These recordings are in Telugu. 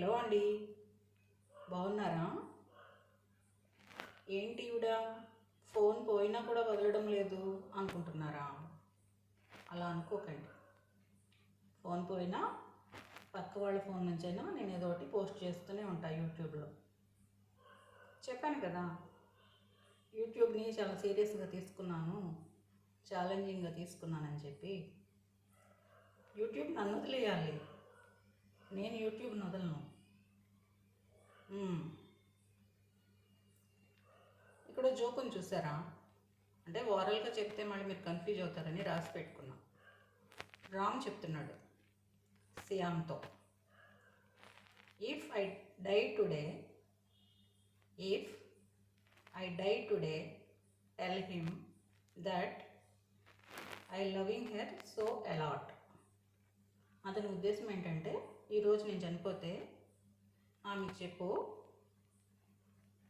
హలో అండి, బాగున్నారా? ఏంటి ఈవిడ ఫోన్ పోయినా కూడా వదలడం లేదు అనుకుంటున్నారా? అలా అనుకోకండి. ఫోన్ పోయినా పక్క వాళ్ళ ఫోన్ నుంచైనా నేను ఏదో ఒకటి పోస్ట్ చేస్తూనే ఉంటాను యూట్యూబ్లో. చెప్పాను కదా, యూట్యూబ్ని చాలా సీరియస్గా తీసుకున్నాను, ఛాలెంజింగ్గా తీసుకున్నానని చెప్పి. యూట్యూబ్ నన్ను వదిలేయాలి, నేను యూట్యూబ్ని వదలను. ఇక్కడ జోకుని చూసారా? అంటే ఓరల్గా చెప్తే మళ్ళీ మీరు కన్ఫ్యూజ్ అవుతారని రాసి పెట్టుకున్నా. రామ్ చెప్తున్నాడు సియామ్తో, if I die today tell him that I loving her so a lot. అతని ఉద్దేశం ఏంటంటే, ఈరోజు నేను చనిపోతే ఆమెకు చెప్పు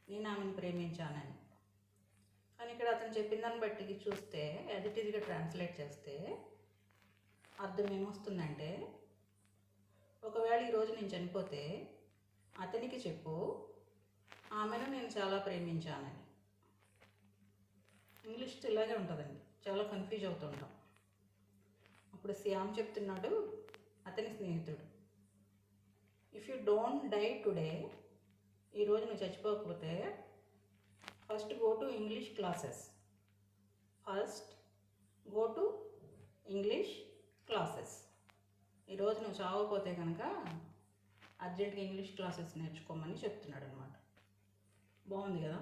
నేను ఆమెను ప్రేమించానని. కానీ ఇక్కడ అతను చెప్పిన దాన్ని బట్టి చూస్తే, ఎడిటివ్గా ట్రాన్స్లేట్ చేస్తే అర్థం ఏమొస్తుందంటే, ఒకవేళ ఈరోజు నేను చనిపోతే అతనికి చెప్పు ఆమెను నేను చాలా ప్రేమించానని. ఇంగ్లీష్ ఇలాగే ఉంటుందండి, చాలా కన్ఫ్యూజ్ అవుతుంటాం. అప్పుడు శ్యామ్ చెప్తున్నాడు, అతని స్నేహితుడు, if you don't die today, ఈరోజు నువ్వు చచ్చిపోకపోతే first go to English classes. ఈరోజు నువ్వు చావకపోతే కనుక అర్జెంట్గా ఇంగ్లీష్ క్లాసెస్ నేర్చుకోమని చెప్తున్నాడు అనమాట. బాగుంది కదా?